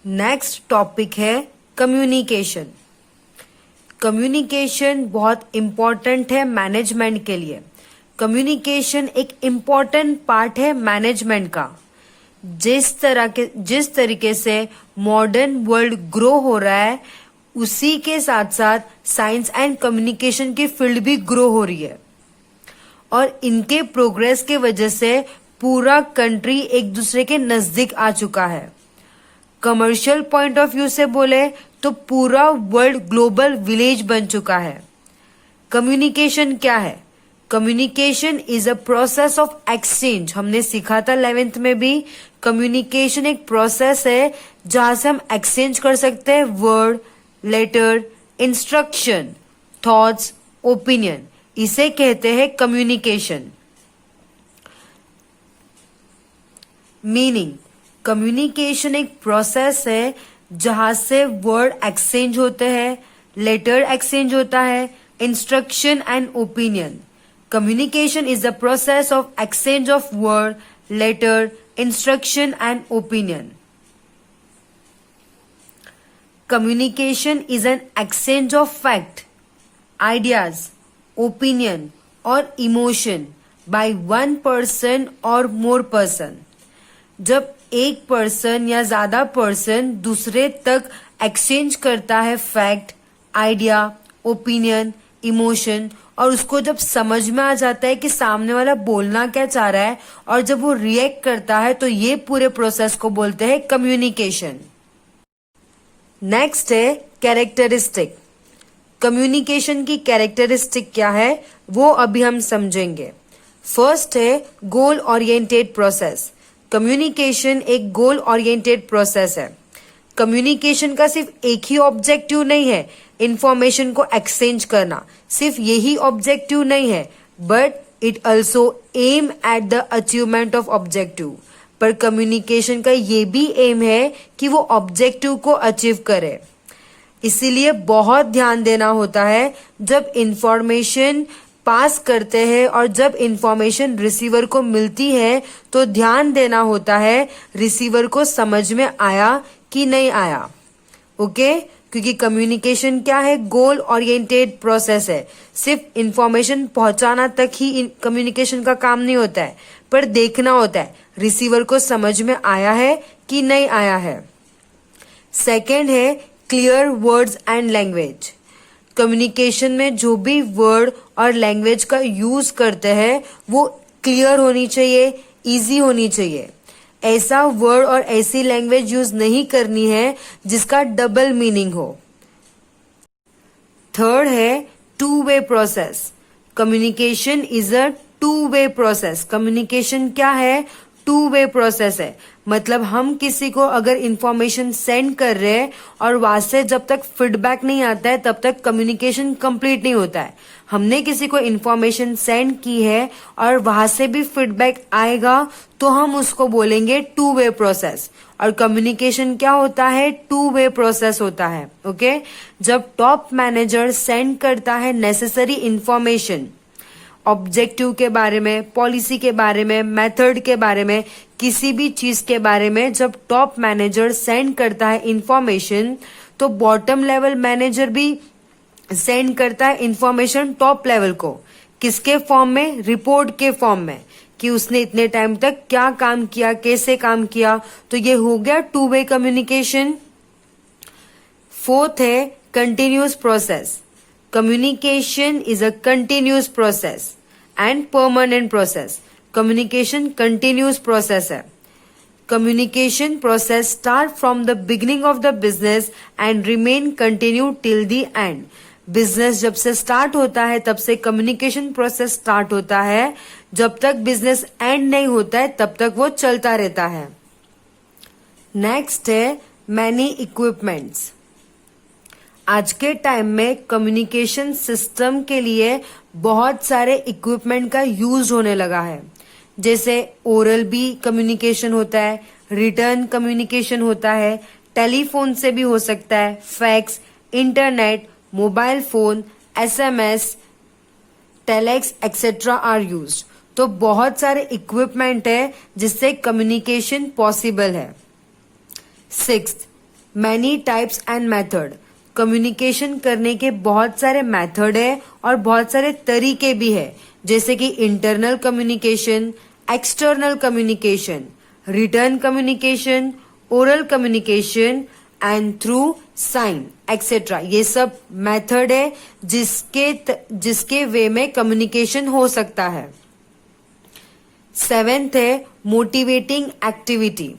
Next topic है communication. Communication बहुत important है मैनेजमेंट के लिए। कम्युनिकेशन एक इम्पॉर्टेंट पार्ट है मैनेजमेंट का। जिस तरीके से मॉडर्न वर्ल्ड ग्रो हो रहा है, उसी के साथ साथ साइंस एंड कम्युनिकेशन की फील्ड भी ग्रो हो रही है, और इनके प्रोग्रेस के वजह से पूरा कंट्री एक दूसरे के नजदीक आ चुका है। कमर्शियल पॉइंट ऑफ व्यू से बोले तो पूरा वर्ल्ड ग्लोबल विलेज बन चुका है। कम्युनिकेशन क्या है? Communication is a process of exchange. हमने सीखा था 11th में भी। कम्युनिकेशन एक प्रोसेस है जहां से हम एक्सचेंज कर सकते हैं word, letter, instruction, thoughts, opinion. इसे कहते हैं कम्युनिकेशन। मीनिंग, कम्युनिकेशन एक प्रोसेस है जहां से वर्ड एक्सचेंज होते हैं, लेटर एक्सचेंज होता है, instruction and opinion. Communication is the process of exchange of word, letter, instruction and opinion. Communication is an exchange of fact, ideas, opinion और emotion by one person और more person. जब एक person या ज्यादा person दूसरे तक exchange करता है फैक्ट, आइडिया, ओपिनियन, इमोशन, और उसको जब समझ में आ जाता है कि सामने वाला बोलना क्या चाह रहा है, और जब वो रिएक्ट करता है, तो ये पूरे प्रोसेस को बोलते हैं कम्युनिकेशन। नेक्स्ट है कैरेक्टरिस्टिक। कम्युनिकेशन की कैरेक्टरिस्टिक क्या है वो अभी हम समझेंगे। फर्स्ट है गोल ओरिएंटेड प्रोसेस। कम्युनिकेशन एक गोल ओरिएंटेड प्रोसेस है। कम्युनिकेशन का सिर्फ एक ही ऑब्जेक्टिव नहीं है इंफॉर्मेशन को एक्सचेंज करना, सिर्फ यही ऑब्जेक्टिव नहीं है, but it also aim at the achievement of objective. पर कम्युनिकेशन का ये भी एम है कि वो ऑब्जेक्टिव को अचीव करे। इसीलिए बहुत ध्यान देना होता है जब इंफॉर्मेशन पास करते हैं और जब इंफॉर्मेशन रिसीवर को मिलती है, तो ध्यान देना होता है रिसीवर को समझ में आया कि नहीं आया। ओके? क्योंकि कम्युनिकेशन क्या है? गोल ओरिएंटेड प्रोसेस है। सिर्फ इंफॉर्मेशन पहुंचाना तक ही कम्युनिकेशन का काम नहीं होता है, पर देखना होता है रिसीवर को समझ में आया है कि नहीं आया है। सेकेंड है clear words and language. Communication में जो भी वर्ड और लैंग्वेज का यूज करते हैं वो क्लियर होनी चाहिए, इजी होनी चाहिए। ऐसा वर्ड और ऐसी लैंग्वेज यूज नहीं करनी है जिसका डबल मीनिंग हो। थर्ड है two way process. Communication is a two way process. Communication क्या है? टू वे प्रोसेस है। मतलब हम किसी को अगर इंफॉर्मेशन सेंड कर रहे हैं और वहां से जब तक फीडबैक नहीं आता है तब तक कम्युनिकेशन कंप्लीट नहीं होता है। हमने किसी को इंफॉर्मेशन सेंड की है और वहां से भी फीडबैक आएगा तो हम उसको बोलेंगे टू वे प्रोसेस। और कम्युनिकेशन क्या होता है? टू वे प्रोसेस होता है। ओके? जब टॉप मैनेजर सेंड करता है नेसेसरी इंफॉर्मेशन, ऑब्जेक्टिव के बारे में, पॉलिसी के बारे में, मेथड के बारे में, किसी भी चीज के बारे में जब टॉप मैनेजर सेंड करता है इंफॉर्मेशन, तो बॉटम लेवल मैनेजर भी सेंड करता है इंफॉर्मेशन टॉप लेवल को। किसके फॉर्म में? रिपोर्ट के फॉर्म में, कि उसने इतने टाइम तक क्या काम किया, कैसे काम किया। तो ये हो गया टू वे कम्युनिकेशन। फोर्थ है continuous process. Communication is a continuous process and permanent process. Communication continuous process है। Communication process start from the beginning of the business and remain continue till the end. Business जब से start होता है तब से communication process start होता है, जब तक बिजनेस एंड नहीं होता है तब तक वो चलता रहता है। नेक्स्ट है मैनी इक्विपमेंट्स। आज के टाइम में कम्युनिकेशन सिस्टम के लिए बहुत सारे इक्विपमेंट का यूज होने लगा है। जैसे ओरल भी कम्युनिकेशन होता है, रिटर्न कम्युनिकेशन होता है, टेलीफोन से भी हो सकता है, fax, internet, mobile phone, SMS, telex etcetera are used. तो बहुत सारे इक्विपमेंट है जिससे कम्युनिकेशन पॉसिबल है। Sixth, many types and method, communication करने के बहुत सारे मेथड है और बहुत सारे तरीके भी है, जैसे कि internal communication, external communication, written communication, oral communication and through sign etcetera. ये सब मेथड है जिसके वे में कम्युनिकेशन हो सकता है। 7th है मोटिवेटिंग एक्टिविटी।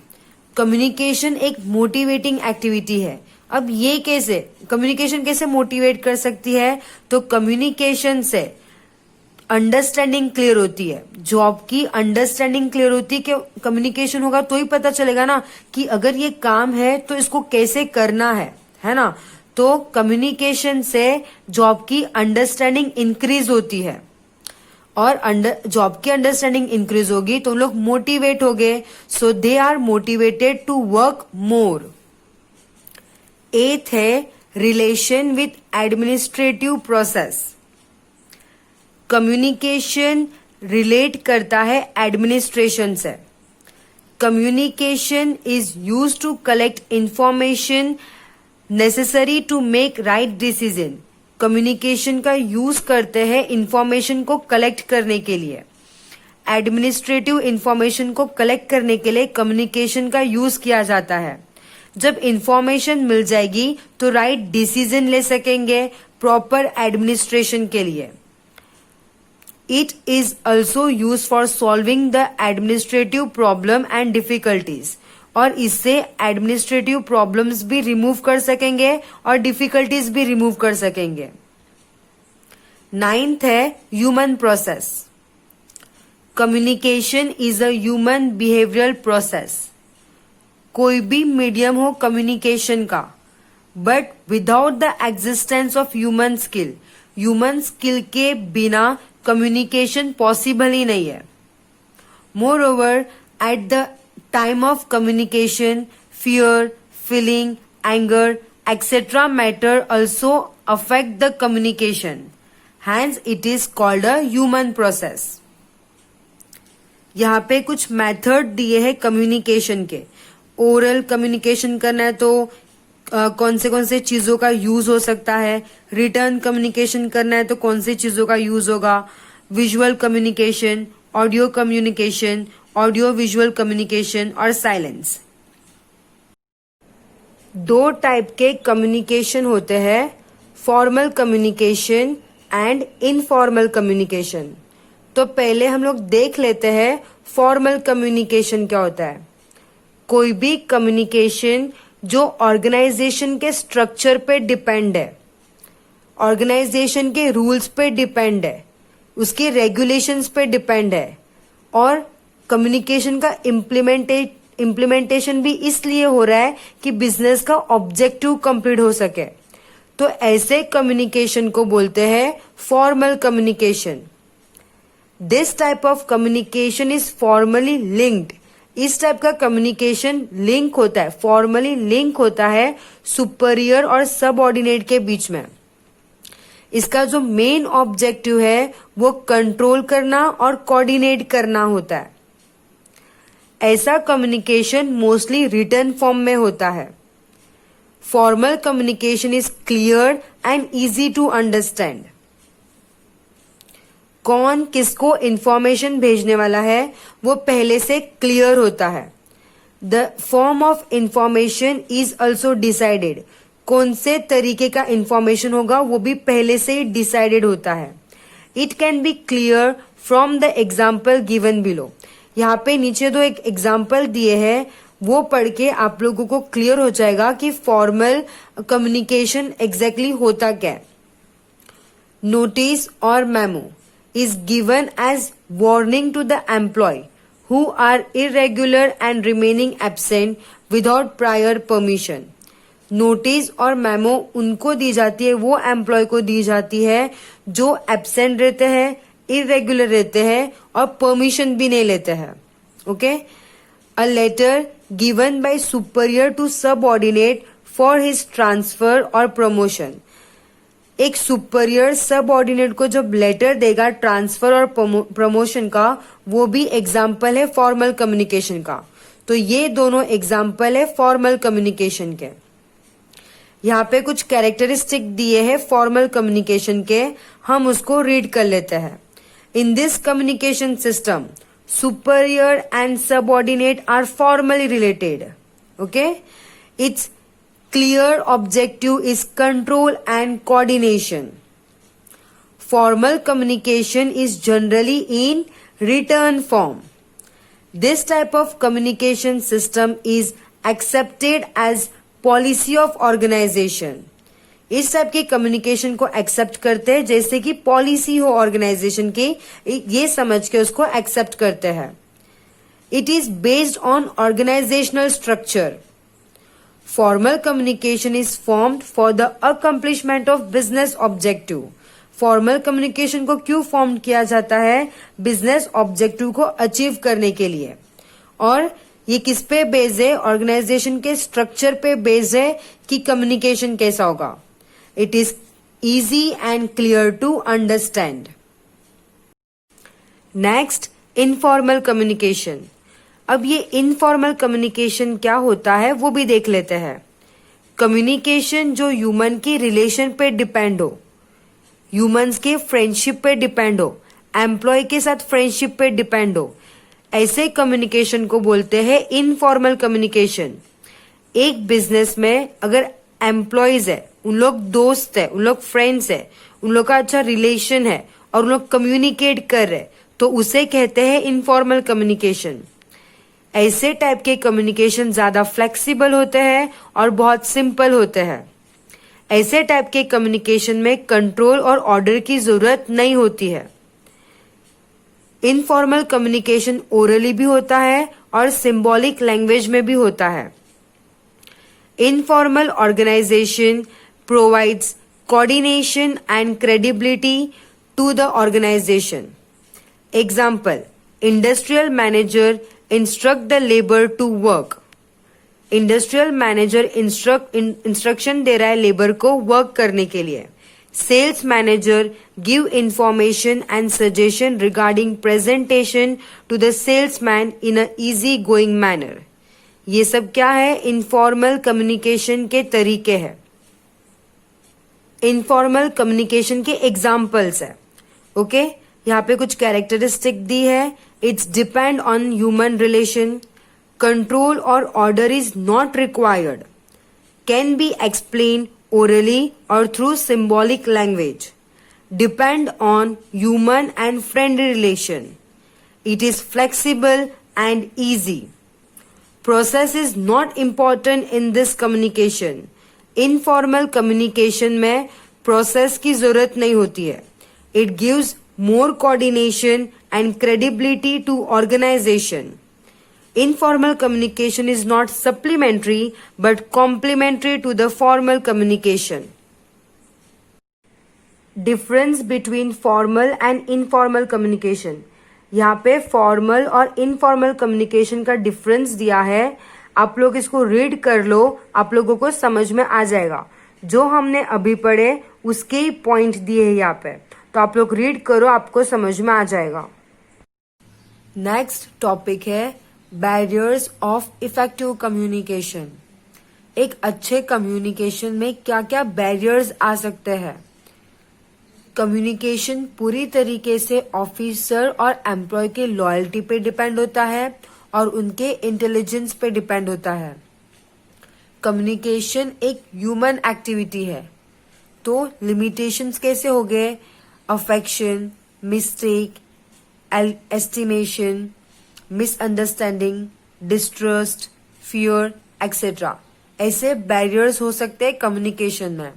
कम्युनिकेशन एक मोटिवेटिंग एक्टिविटी है। अब ये कैसे, कम्युनिकेशन कैसे मोटिवेट कर सकती है? तो कम्युनिकेशन से अंडरस्टैंडिंग क्लियर होती है। जॉब की अंडरस्टैंडिंग क्लियर होती है कि कम्युनिकेशन होगा तो ही पता चलेगा ना कि अगर ये काम है तो इसको कैसे करना है ना। तो कम्युनिकेशन से जॉब की अंडरस्टैंडिंग इंक्रीज होती है और जॉब की अंडरस्टैंडिंग इंक्रीज होगी तो लोग मोटिवेट हो गए, so they are motivated to work more. 8th है relation with administrative process. Communication relate करता है एडमिनिस्ट्रेशन से। Communication is used to collect information necessary to make right decision. Communication का यूज करते हैं इंफॉर्मेशन को कलेक्ट करने के लिए। एडमिनिस्ट्रेटिव इंफॉर्मेशन को कलेक्ट करने के लिए कम्युनिकेशन का यूज किया जाता है। जब इंफॉर्मेशन मिल जाएगी तो राइट डिसीजन ले सकेंगे प्रॉपर एडमिनिस्ट्रेशन के लिए। It is also used for solving the administrative problem and difficulties. और इससे एडमिनिस्ट्रेटिव प्रॉब्लम्स भी रिमूव कर सकेंगे और डिफिकल्टीज भी रिमूव कर सकेंगे। 9th है human process. Communication is a human behavioural process. कोई भी मीडियम हो कम्युनिकेशन का, but without the existence of human skill के बिना कम्युनिकेशन पॉसिबल ही नहीं है। More over at the time of communication fear, feeling, anger, etc. matter also affect the communication. Hence, it is called a human process. यहाँ पे कुछ method दिए हैं communication के. ओरल कम्युनिकेशन करना है तो कौन से चीजों का यूज हो सकता है. रिटर्न कम्युनिकेशन करना है तो कौन सी चीजों का यूज होगा. Visual communication, audio communication, audio visual communication और साइलेंस. दो टाइप के कम्युनिकेशन होते हैं, formal communication and informal communication. तो पहले हम लोग देख लेते हैं फॉर्मल कम्युनिकेशन क्या होता है. कोई भी कम्युनिकेशन जो ऑर्गेनाइजेशन के स्ट्रक्चर पे डिपेंड है, ऑर्गेनाइजेशन के रूल्स पे डिपेंड है, उसके रेगुलेशंस पे डिपेंड है और कम्युनिकेशन का इम्प्लीमेंटेशन भी इसलिए हो रहा है कि बिजनेस का ऑब्जेक्टिव कंप्लीट हो सके. तो ऐसे कम्युनिकेशन को बोलते हैं formal communication. This type of communication is formally linked. इस टाइप का कम्युनिकेशन लिंक होता है, फॉर्मली लिंक होता है सुपीरियर और सबऑर्डिनेट के बीच में. इसका जो मेन ऑब्जेक्टिव है वो कंट्रोल करना और कोऑर्डिनेट करना होता है. ऐसा कम्युनिकेशन मोस्टली रिटन फॉर्म में होता है. Formal communication is clear and easy to understand. कौन किसको इंफॉर्मेशन भेजने वाला है वो पहले से क्लियर होता है. The form of information is also decided. कौन से तरीके का इंफॉर्मेशन होगा वो भी पहले से ही डिसाइडेड होता है. It can be clear from the example given below. यहाँ पे नीचे दो एक एग्जाम्पल दिए हैं, वो पढ़ के आप लोगों को क्लियर हो जाएगा कि फॉर्मल कम्युनिकेशन एग्जैक्टली होता क्या है. नोटिस और memo is given as warning to the employee who are irregular and remaining absent without prior permission. Notice और मेमो उनको दी जाती है, वो एम्प्लॉय को दी जाती है जो एब्सेंट रहते हैं, इरेगुलर रहते हैं और परमिशन भी नहीं लेते हैं. Okay. A letter given by superior to subordinate for his transfer और प्रमोशन. एक सुपीरियर सबऑर्डिनेट को जब लेटर देगा ट्रांसफर और प्रमोशन का, वो भी एग्जाम्पल है फॉर्मल कम्युनिकेशन का. तो ये दोनों एग्जाम्पल है फॉर्मल कम्युनिकेशन के. यहाँ पे कुछ कैरेक्टरिस्टिक दिए हैं फॉर्मल कम्युनिकेशन के, हम उसको रीड कर लेते हैं. इन this communication system superior and subordinate are formally related. Okay, its clear objective is control and coordination. Formal communication is generally in written form. This type of communication system is accepted as policy of organization. इस type के communication को accept करते हैं जैसे कि policy हो organisation की, ये समझ के उसको एक्सेप्ट करते हैं. It is based on organisational structure. Formal communication is formed for the accomplishment of business objective. Formal communication को क्यों फॉर्म किया जाता है? बिजनेस ऑब्जेक्टिव को अचीव करने के लिए. और ये किस पे बेस्ड है? ऑर्गेनाइजेशन के स्ट्रक्चर पे बेस्ड है कि कम्युनिकेशन कैसा होगा. It is easy and clear to understand. Next, informal communication. अब ये informal communication क्या होता है वो भी देख लेते हैं. कम्युनिकेशन जो ह्यूमन की रिलेशन पे डिपेंड हो, ह्यूमंस के फ्रेंडशिप पे डिपेंड हो, एम्प्लॉय के साथ फ्रेंडशिप पे डिपेंड हो, ऐसे कम्युनिकेशन को बोलते हैं इनफॉर्मल कम्युनिकेशन. एक बिजनेस में अगर एम्प्लॉयज है, उन लोग दोस्त है, उन लोग फ्रेंड्स है, उन लोग का अच्छा रिलेशन है और उन लोग कम्युनिकेट कर रहे, तो उसे कहते हैं इनफॉर्मल कम्युनिकेशन. ऐसे टाइप के कम्युनिकेशन ज्यादा फ्लेक्सिबल होते हैं और बहुत सिंपल होते हैं. ऐसे टाइप के कम्युनिकेशन में कंट्रोल और ऑर्डर की जरूरत नहीं होती है. इनफॉर्मल कम्युनिकेशन ओरली भी होता है और सिंबॉलिक लैंग्वेज में भी होता है. Informal organization provides coordination and credibility to the organization. Example, industrial manager instruct the labor to work. Industrial manager instruction दे रहा है लेबर को वर्क करने के लिए. Sales manager give information and suggestion regarding presentation to the salesman in a easy going manner. ये सब क्या है? इनफॉर्मल कम्युनिकेशन के तरीके हैं. इनफॉर्मल कम्युनिकेशन के एग्जाम्पल्स है. ओके, यहाँ पे कुछ कैरेक्टरिस्टिक दी है. It's depend on human relation. Control और order is not required. Can be explain orally और through symbolic language. Depend on human and friendly relation. It is flexible and easy. Process is not important in this communication. Informal communication में process की जरूरत नहीं होती है. It gives more coordination and credibility to organisation. Informal communication is not supplementary but complementary to the formal communication. Difference between formal and informal communication. यहाँ पे formal और informal communication का डिफरेंस दिया है. आप लोग इसको रीड कर लो, आप लोगों को समझ में आ जाएगा. जो हमने अभी पढ़े उसके ही पॉइंट दिए हैं यहाँ पे, तो आप लोग रीड करो, आपको समझ में आ जाएगा. नेक्स्ट टॉपिक है बैरियर्स ऑफ इफेक्टिव कम्युनिकेशन. एक अच्छे कम्युनिकेशन में क्या क्या बैरियर्स आ सकते हैं. कम्युनिकेशन पूरी तरीके से ऑफिसर और एम्प्लॉय के लॉयल्टी पे डिपेंड होता है और उनके इंटेलिजेंस पे डिपेंड होता है. कम्युनिकेशन एक ह्यूमन एक्टिविटी है, तो लिमिटेशंस कैसे हो गए? Affection, mistake, estimation, misunderstanding, distrust, fear etcetera. ऐसे बैरियर्स हो सकते हैं कम्युनिकेशन में.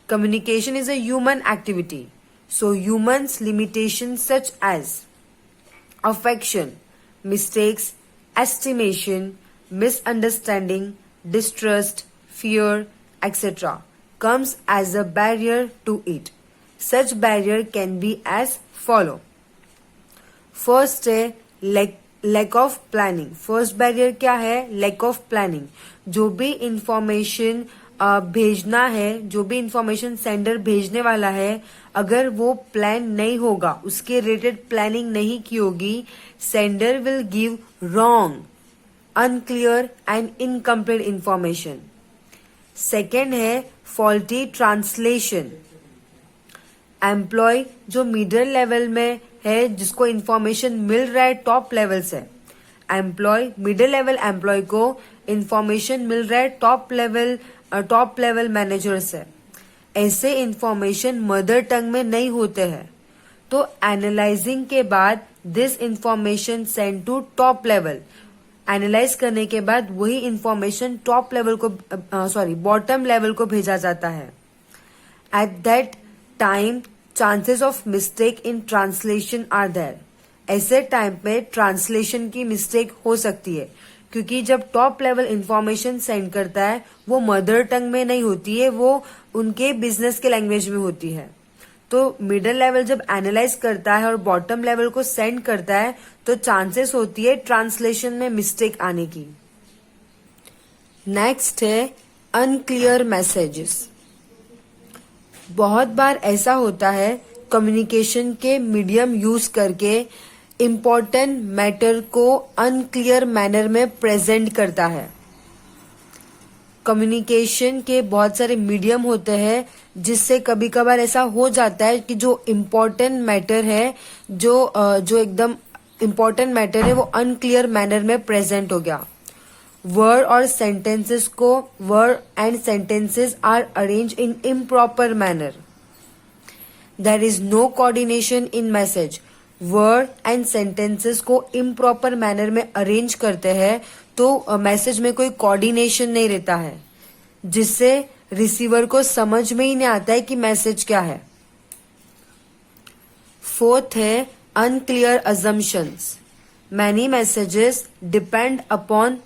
Communication is a human activity. So humans' limitations such as affection, mistakes, estimation, misunderstanding, distrust, fear, etc. comes as a barrier to it. Such barrier can be as follow. First है lack of planning. First barrier क्या है? lack of planning. जो भी information भेजना है, जो भी information sender भेजने वाला है, अगर वो प्लान नहीं होगा, उसके रिलेटेड प्लानिंग नहीं की होगी, sender will give wrong, unclear and incomplete information. Second है फॉल्टी ट्रांसलेशन। एम्प्लॉय जो मिडिल लेवल में है, जिसको इंफॉर्मेशन मिल रहा है टॉप लेवल से, एम्प्लॉय मिडिल लेवल एम्प्लॉय को इंफॉर्मेशन मिल रहा है टॉप लेवल मैनेजर से। ऐसे इंफॉर्मेशन मदर टंग में नहीं होते हैं, तो एनालाइजिंग के बाद this information send to top level. Analyse करने के बाद वही इंफॉर्मेशन बॉटम लेवल को भेजा जाता है। At that time chances of mistake in translation are there. ऐसे टाइम पे ट्रांसलेशन की मिस्टेक हो सकती है, क्योंकि जब टॉप लेवल इंफॉर्मेशन सेंड करता है वो मदर टंग में नहीं होती है, वो उनके बिजनेस के लैंग्वेज में होती है। तो मिडिल लेवल जब एनालाइज करता है और बॉटम लेवल को सेंड करता है तो चांसेस होती है ट्रांसलेशन में मिस्टेक आने की। नेक्स्ट है अनक्लियर मैसेजेस। बहुत बार ऐसा होता है कम्युनिकेशन के मीडियम यूज करके इम्पोर्टेंट मैटर को अनक्लियर मैनर में प्रेजेंट करता है। कम्युनिकेशन के बहुत सारे मीडियम होते हैं, जिससे कभी कभार ऐसा हो जाता है कि जो इम्पोर्टेंट मैटर है, जो एकदम इम्पोर्टेंट मैटर है, वो अनक्लियर मैनर में प्रेजेंट हो गया। Word and sentences are arrange in improper manner. There is no coordination in message. Word and sentences को इम्प्रॉपर मैनर में अरेंज करते हैं तो मैसेज में कोई कोऑर्डिनेशन नहीं रहता है, जिससे रिसीवर को समझ में ही नहीं आता है कि मैसेज क्या है। फोर्थ है unclear assumptions. Many messages depend upon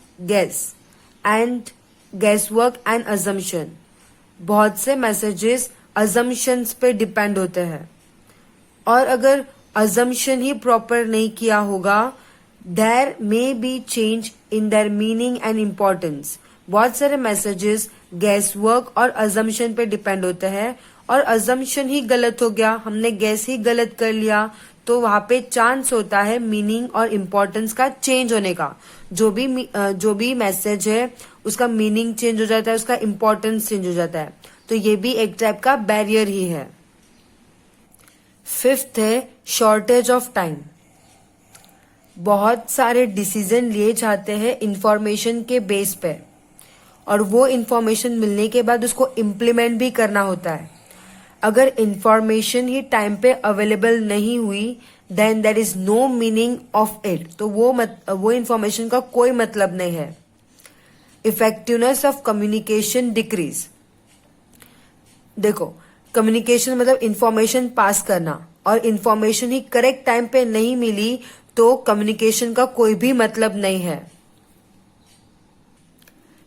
guesswork and assumption. बहुत से मैसेजेस अजम्पशंस पे डिपेंड होते हैं, और अगर अजम्पशन ही प्रॉपर नहीं किया होगा, there may be change in their meaning and importance. बहुत सारे मैसेजेस गैस वर्क और अजम्पशन पे डिपेंड होते हैं, और अजम्पशन ही गलत हो गया, हमने गैस ही गलत कर लिया, तो वहां पे चांस होता है मीनिंग और इम्पोर्टेंस का चेंज होने का। जो भी मैसेज है उसका मीनिंग चेंज हो जाता है, उसका इम्पोर्टेंस चेंज हो जाता है, तो ये भी एक टाइप का बैरियर ही है। फिफ्थ है शॉर्टेज ऑफ टाइम। बहुत सारे डिसीजन लिए जाते हैं इंफॉर्मेशन के बेस पे, और वो इंफॉर्मेशन मिलने के बाद उसको इम्प्लीमेंट भी करना होता है। अगर इंफॉर्मेशन ही टाइम पे अवेलेबल नहीं हुई, then there is no meaning of it, तो वो इंफॉर्मेशन का कोई मतलब नहीं है। Effectiveness of communication decrease. देखो, कम्युनिकेशन मतलब इंफॉर्मेशन पास करना, और इंफॉर्मेशन ही करेक्ट टाइम पे नहीं मिली तो कम्युनिकेशन का कोई भी मतलब नहीं है।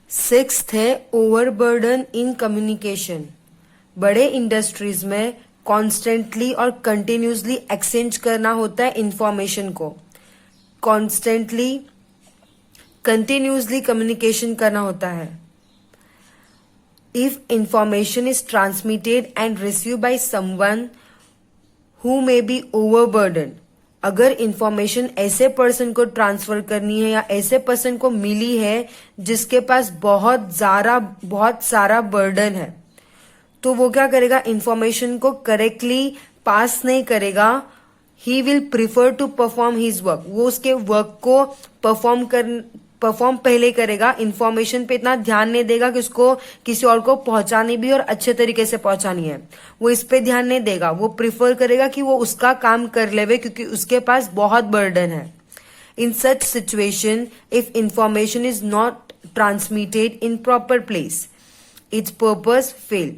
सिक्स्थ है ओवरबर्डन इन कम्युनिकेशन। बड़े इंडस्ट्रीज में कॉन्स्टेंटली और कंटिन्यूसली एक्सचेंज करना होता है इंफॉर्मेशन को। कंटिन्यूसली कम्युनिकेशन करना होता है। If information is transmitted and received by someone who may be overburdened, अगर इंफॉर्मेशन ऐसे पर्सन को ट्रांसफर करनी है या ऐसे पर्सन को मिली है जिसके पास बहुत सारा बर्डन है, तो वो क्या करेगा, इंफॉर्मेशन को करेक्टली पास नहीं करेगा। He will prefer to perform his work. वो उसके वर्क को परफॉर्म पहले करेगा, इंफॉर्मेशन पे इतना ध्यान नहीं देगा कि उसको किसी और को पहुंचानी भी और अच्छे तरीके से पहुंचानी है, वो इस पे ध्यान नहीं देगा। वो प्रिफर करेगा कि वो उसका काम कर लेवे, क्योंकि उसके पास बहुत बर्डन है। In such situation, if information is not transmitted in proper place, it's purpose fail.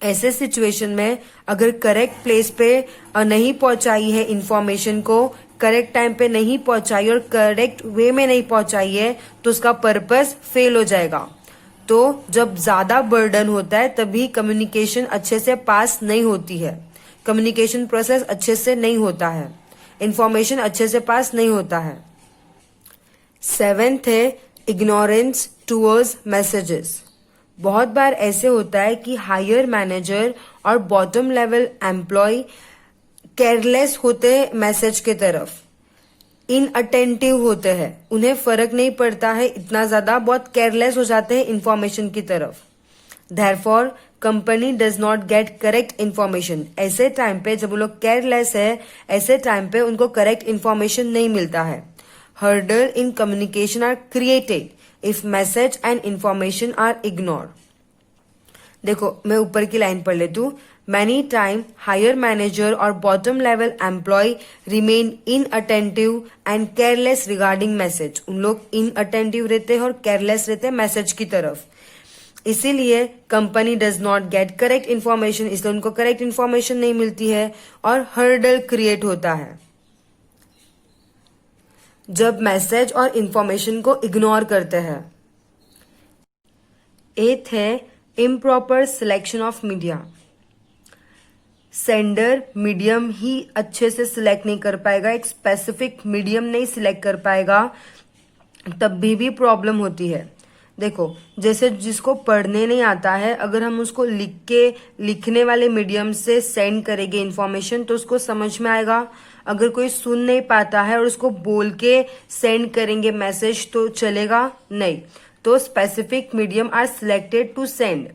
ऐसे सिचुएशन में अगर करेक्ट प्लेस पे नहीं पहुंचाई है इंफॉर्मेशन को, करेक्ट टाइम पे नहीं पहुंचाई और करेक्ट वे में नहीं पहुंचाई है, तो उसका पर्पस फेल हो जाएगा। तो जब ज्यादा बर्डन होता है तभी कम्युनिकेशन अच्छे से पास नहीं होती है, कम्युनिकेशन प्रोसेस अच्छे से नहीं होता है, इंफॉर्मेशन अच्छे से पास नहीं होता है। सेवेंथ है इग्नोरेंस टूवर्ड्स मैसेजेस। बहुत बार ऐसे होता है कि हायर मैनेजर और बॉटम लेवल एम्प्लॉय केयरलेस होते हैं मैसेज के तरफ, इनअटेंटिव होते हैं, उन्हें फर्क नहीं पड़ता है इतना ज्यादा, बहुत केयरलेस हो जाते हैं इंफॉर्मेशन की तरफ। Therefore, company does not gate correct information. ऐसे टाइम पे जब वो लोग केयरलेस है, ऐसे टाइम पे उनको करेक्ट इन्फॉर्मेशन नहीं मिलता है। Hurdle in communication are created if message and information are ignore. देखो मैं ऊपर की लाइन पढ़ लेती हूँ। मैनी टाइम हायर मैनेजर और bottom level employ remain inattentive and careless regarding message. उन लोग इनअटेंटिव रहते हैं और केयरलेस रहते हैं मैसेज की तरफ। इसीलिए company does not gate correct information, इसलिए उनको करेक्ट इन्फॉर्मेशन नहीं मिलती है और हर्डल क्रिएट होता है जब मैसेज और इन्फॉर्मेशन को इग्नोर करते हैं। एथ है improper selection of media. Sender medium ही अच्छे से सिलेक्ट नहीं कर पाएगा, एक स्पेसिफिक मीडियम नहीं सिलेक्ट कर पाएगा, तब भी प्रॉब्लम होती है। देखो जैसे जिसको पढ़ने नहीं आता है, अगर हम उसको लिखने वाले मीडियम से सेंड करेंगे इन्फॉर्मेशन तो उसको समझ में आएगा। अगर कोई सुन नहीं पाता है और उसको बोल के सेंड करेंगे मैसेज तो चलेगा नहीं। तो specific medium are selected to send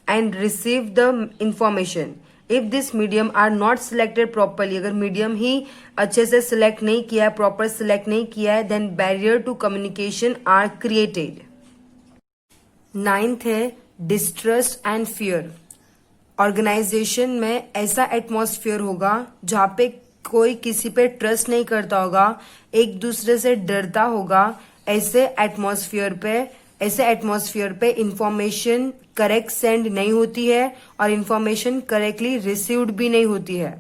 and receive the information. If this medium are not selected properly, अगर मीडियम ही अच्छे से सिलेक्ट नहीं किया है, प्रॉपर सिलेक्ट नहीं किया है, then barrier to communication are created. Ninth है डिस्ट्रस्ट एंड फियर। ऑर्गेनाइजेशन में ऐसा एटमॉस्फेयर होगा जहां पे कोई किसी पे ट्रस्ट नहीं करता होगा, एक दूसरे से डरता होगा। ऐसे एटमॉस्फेयर पे इंफॉर्मेशन करेक्ट सेंड नहीं होती है और इंफॉर्मेशन करेक्टली रिसीव्ड भी नहीं होती है।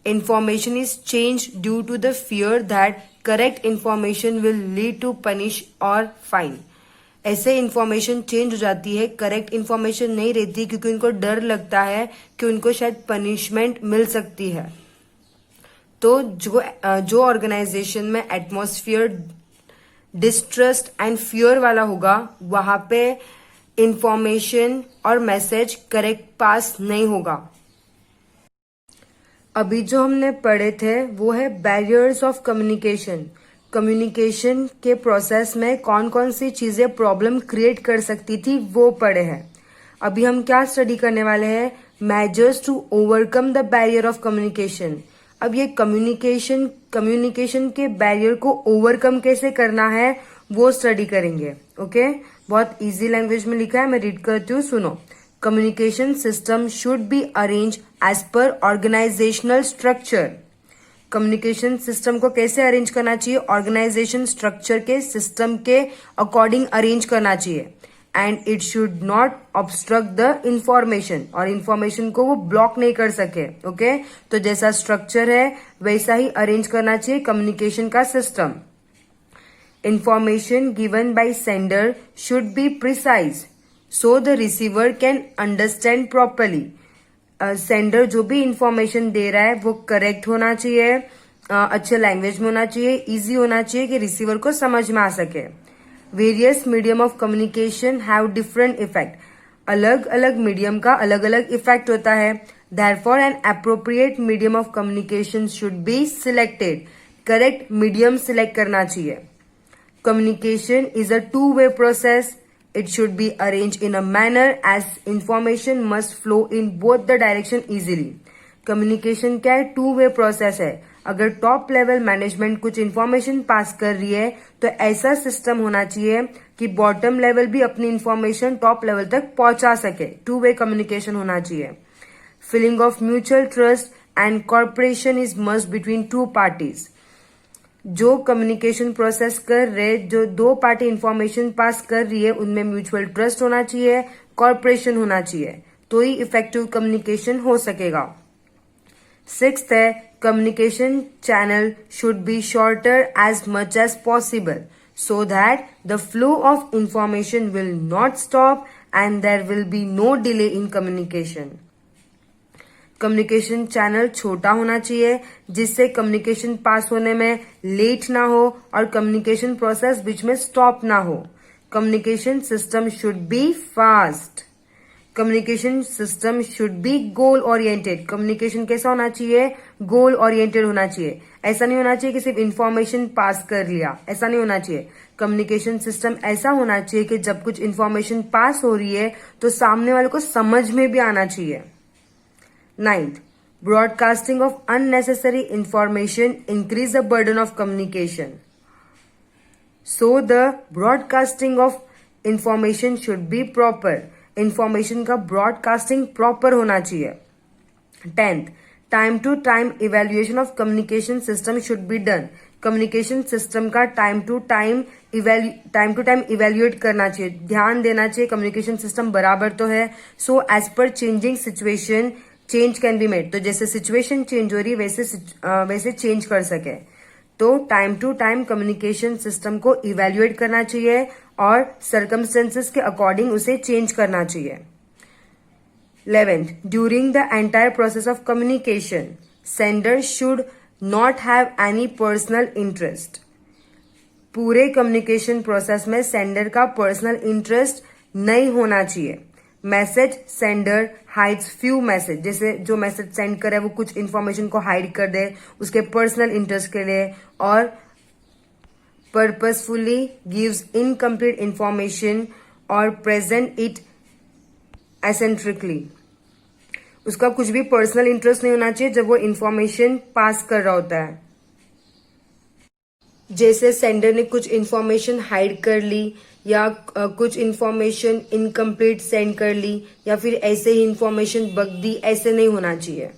Information is change due to the fear that correct information will lead to punish और फाइन। ऐसे इंफॉर्मेशन चेंज हो जाती है, करेक्ट इंफॉर्मेशन नहीं रहती क्योंकि उनको डर लगता है कि उनको शायद पनिशमेंट मिल सकती है। तो जो ऑर्गेनाइजेशन में एटमॉस्फेयर डिस्ट्रस्ट एंड फियर वाला होगा, वहां पे इंफॉर्मेशन और मैसेज करेक्ट पास नहीं होगा। अभी जो हमने पढ़े थे वो है बैरियर्स ऑफ कम्युनिकेशन। कम्युनिकेशन के प्रोसेस में कौन कौन सी चीजें प्रॉब्लम क्रिएट कर सकती थी वो पढ़े हैं। अभी हम क्या स्टडी करने वाले हैं? Measures to overcome the barrier of communication. अब ये कम्युनिकेशन के बैरियर को ओवरकम कैसे करना है वो स्टडी करेंगे। ओके, बहुत इजी लैंग्वेज में लिखा है, मैं रीड करती हूँ, सुनो। Communication system should be arrange as per organisational structure. Communication system को कैसे अरेंज करना चाहिए? ऑर्गेनाइजेशन स्ट्रक्चर के सिस्टम के अकॉर्डिंग अरेंज करना चाहिए। And it should not obstruct the information, और इंफॉर्मेशन को वो ब्लॉक नहीं कर सके। ओके, तो जैसा स्ट्रक्चर है वैसा ही अरेंज करना चाहिए कम्युनिकेशन का system. Information given by sender should be precise so the receiver can understand properly. Sender जो भी इंफॉर्मेशन दे रहा है वो करेक्ट होना चाहिए, अच्छे लैंग्वेज में होना चाहिए, इजी होना चाहिए कि रिसीवर को समझ में आ सके। Various medium of communication have different effect. अलग अलग मीडियम का अलग अलग इफेक्ट होता है। Therefore N appropriate medium of communication should be selected. Correct medium select करना चाहिए। Communication is a two-way process. It should be arranged in a manner as information must flow in both the direction easily. Communication क्या है? Two way process है। अगर top level management कुछ information pass कर रही है तो ऐसा सिस्टम होना चाहिए कि बॉटम लेवल भी अपनी इंफॉर्मेशन टॉप लेवल तक पहुंचा सके। टू वे कम्युनिकेशन होना चाहिए। Feeling of mutual trust and corporation is must between two parties. जो कम्युनिकेशन प्रोसेस कर रहे, जो दो पार्टी इंफॉर्मेशन पास कर रही है, उनमें म्यूचुअल ट्रस्ट होना चाहिए, कॉर्पोरेशन होना चाहिए, तो ही इफेक्टिव कम्युनिकेशन हो सकेगा। सिक्स्थ है communication channel should be shorter as much as possible so that the flow of information will not stop and there will be no delay in communication. Communication channel छोटा होना चाहिए जिससे communication पास होने में late ना हो और कम्युनिकेशन प्रोसेस बीच में स्टॉप ना हो। Communication system should B fast. Communication system should B goal oriented. Communication कैसा होना चाहिए? गोल ओरिएंटेड होना चाहिए। ऐसा नहीं होना चाहिए कि सिर्फ इंफॉर्मेशन पास कर लिया, ऐसा नहीं होना चाहिए। कम्युनिकेशन सिस्टम ऐसा होना चाहिए कि जब कुछ इंफॉर्मेशन पास हो रही है तो सामने वाले को समझ में भी आना चाहिए। 9th, broadcasting of unnecessary information increase the burden of communication. So the broadcasting of information should be proper. Information का broadcasting proper होना चाहिए। 10th, time to time evaluation of communication system should be done. Communication system का time to time evaluate करना चाहिए, ध्यान देना चाहिए communication system बराबर तो है। So as per changing situation change can be made, तो जैसे सिचुएशन चेंज हो रही है वैसे चेंज कर सके। तो time to time communication system को इवेल्युएट करना चाहिए और सर्कमस्टेंसेस के अकॉर्डिंग उसे चेंज करना चाहिए। 11th, during the entire process of communication, sender should not have any personal interest. पूरे कम्युनिकेशन प्रोसेस में सेंडर का पर्सनल इंटरेस्ट नहीं होना चाहिए। Message sender hides few message, जैसे जो मैसेज सेंड करे वो कुछ इंफॉर्मेशन को हाइड कर दे उसके पर्सनल इंटरेस्ट के लिए, और पर्पसफुली गिव्स इनकम्प्लीट इंफॉर्मेशन और प्रेजेंट इट एसेंट्रिकली। उसका कुछ भी पर्सनल इंटरेस्ट नहीं होना चाहिए जब वो इंफॉर्मेशन पास कर रहा होता है। जैसे सेंडर ने कुछ इंफॉर्मेशन हाइड कर ली या कुछ इंफॉर्मेशन इनकम्प्लीट सेंड कर ली या फिर ऐसे ही इंफॉर्मेशन बक दी, ऐसे नहीं होना चाहिए।